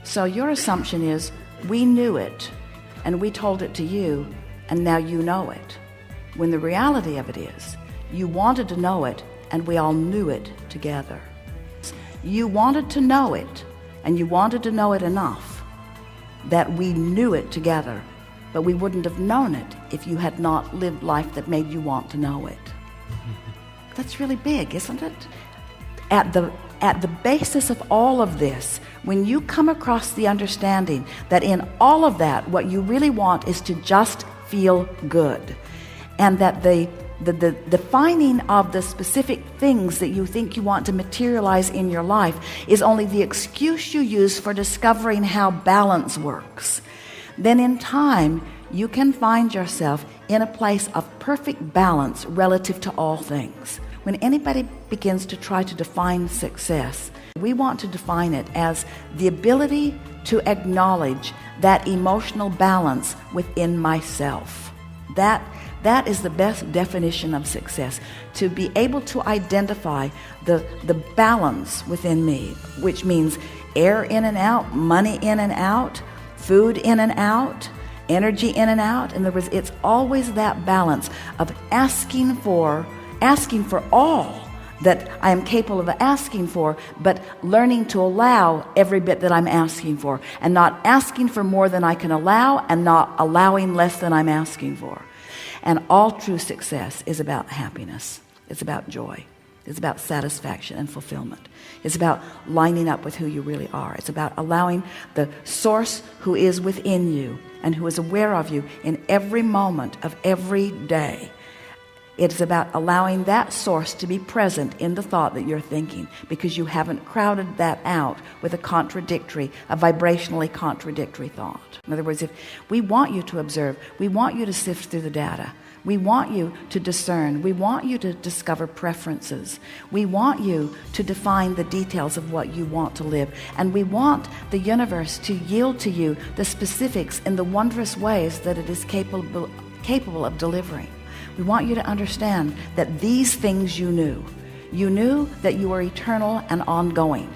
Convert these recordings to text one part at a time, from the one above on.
So your assumption is, we knew it, and we told it to you, and now you know it. When the reality of it is, you wanted to know it, and we all knew it together. You wanted to know it, and you wanted to know it enough that we knew it together, but we wouldn't have known it if you had not lived life that made you want to know it. That's really big, isn't it? At the basis of all of this, when you come across the understanding that in all of that, what you really want is to just feel good, and that the defining of the specific things that you think you want to materialize in your life is only the excuse you use for discovering how balance works, then in time you can find yourself in a place of perfect balance relative to all things. When anybody begins to try to define success, we want to define it as the ability to acknowledge that emotional balance within myself. That is the best definition of success, to be able to identify the balance within me, which means air in and out, money in and out, food in and out, energy in and out. In other words, it's always that balance of asking for all that I am capable of asking for, but learning to allow every bit that I'm asking for, and not asking for more than I can allow, and not allowing less than I'm asking for. And all true success is about happiness. It's about joy. It's about satisfaction and fulfillment. It's about lining up with who you really are. It's about allowing the source who is within you and who is aware of you in every moment of every day. It's about allowing that source to be present in the thought that you're thinking, because you haven't crowded that out with a vibrationally contradictory thought. In other words, if we want you to observe, we want you to sift through the data, we want you to discern, we want you to discover preferences, we want you to define the details of what you want to live, and we want the universe to yield to you the specifics in the wondrous ways that it is capable of delivering. We want you to understand that these things you knew. You knew that you were eternal and ongoing.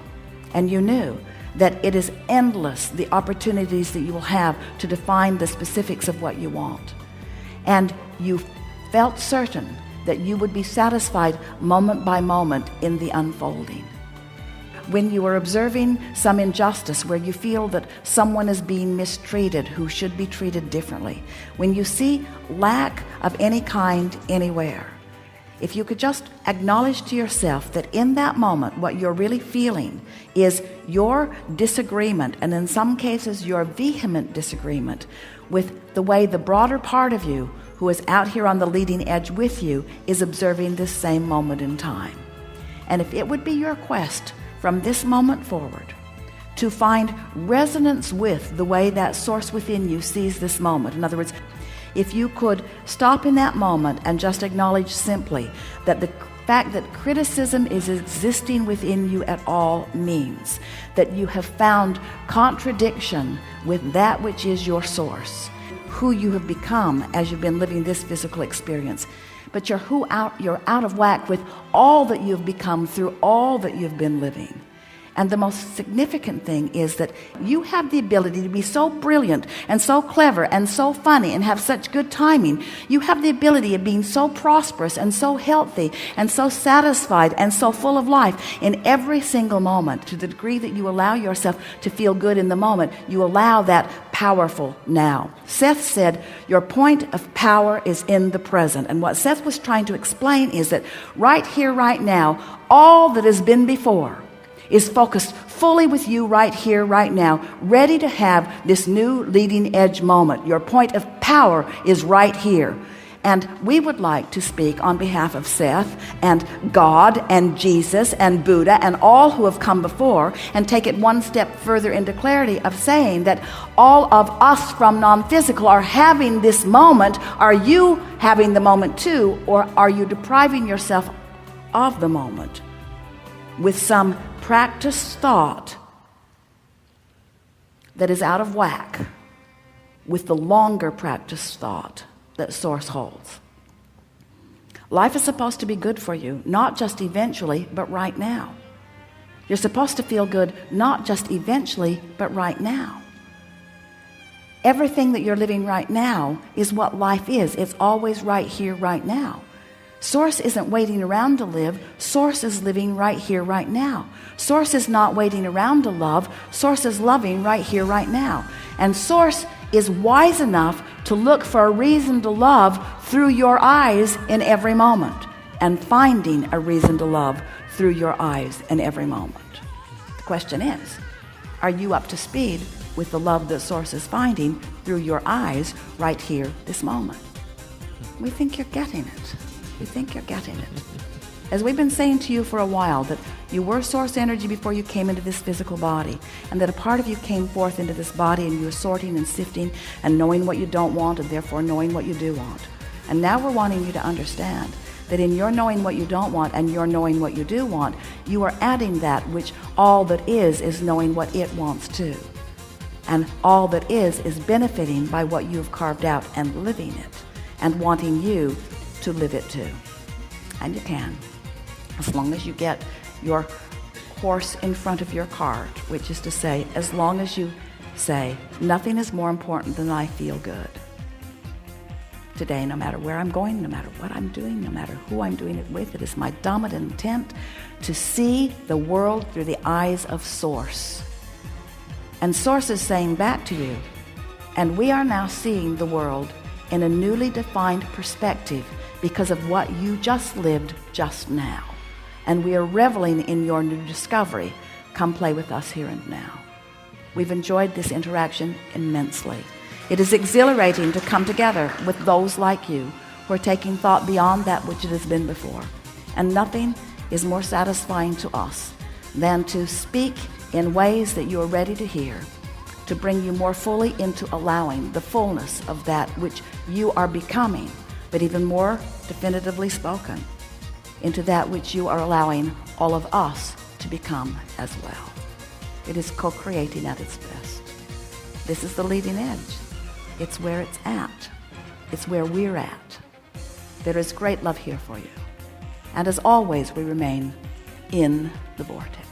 And you knew that it is endless, the opportunities that you will have to define the specifics of what you want. And you felt certain that you would be satisfied moment by moment in the unfolding. When you are observing some injustice where you feel that someone is being mistreated who should be treated differently, when you see lack of any kind anywhere, if you could just acknowledge to yourself that in that moment what you're really feeling is your disagreement, and in some cases your vehement disagreement, with the way the broader part of you who is out here on the leading edge with you is observing this same moment in time. And if it would be your quest from this moment forward to find resonance with the way that source within you sees this moment. In other words, if you could stop in that moment and just acknowledge simply that the fact that criticism is existing within you at all means that you have found contradiction with that which is your source, who you have become as you've been living this physical experience. But you're out of whack with all that you've become through all that you've been living. And the most significant thing is that you have the ability to be so brilliant and so clever and so funny and have such good timing. You have the ability of being so prosperous and so healthy and so satisfied and so full of life in every single moment. To the degree that you allow yourself to feel good in the moment, you allow that powerful now. Seth said, your point of power is in the present. And what Seth was trying to explain is that right here, right now, all that has been before is focused fully with you right here, right now, ready to have this new leading edge moment. Your point of power is right here. And we would like to speak on behalf of Seth and God and Jesus and Buddha and all who have come before, and take it one step further into clarity of saying that all of us from non-physical are having this moment. Are you having the moment too, or are you depriving yourself of the moment with some practiced thought that is out of whack with the longer practiced thought that Source holds? Life is supposed to be good for you, not just eventually, but right now. You're supposed to feel good not just eventually, but right now. Everything that you're living right now is what life is. It's always right here, right now. Source isn't waiting around to live. Source is living right here, right now. Source is not waiting around to love. Source is loving right here, right now. And Source is wise enough to look for a reason to love through your eyes in every moment, and finding a reason to love through your eyes in every moment. The question is, are you up to speed with the love that Source is finding through your eyes right here, this moment? We think you're getting it. We think you're getting it. As we've been saying to you for a while, that you were Source energy before you came into this physical body, and that a part of you came forth into this body, and you were sorting and sifting and knowing what you don't want, and therefore knowing what you do want. And now we're wanting you to understand that in your knowing what you don't want and your knowing what you do want, you are adding that which all that is knowing what it wants too. And all that is benefiting by what you have carved out and living it, and wanting you to live it too. And you can, as long as you get your horse in front of your cart, which is to say, as long as you say, nothing is more important than I feel good. Today, no matter where I'm going, no matter what I'm doing, no matter who I'm doing it with, it is my dominant intent to see the world through the eyes of Source. And Source is saying back to you, and we are now seeing the world in a newly defined perspective because of what you just lived just now. And we are reveling in your new discovery. Come play with us here and now. We've enjoyed this interaction immensely. It is exhilarating to come together with those like you who are taking thought beyond that which it has been before. And nothing is more satisfying to us than to speak in ways that you are ready to hear, to bring you more fully into allowing the fullness of that which you are becoming, but even more definitively spoken, into that which you are allowing all of us to become as well. It is co-creating at its best. This is the leading edge. It's where it's at. It's where we're at. There is great love here for you. And as always, we remain in the vortex.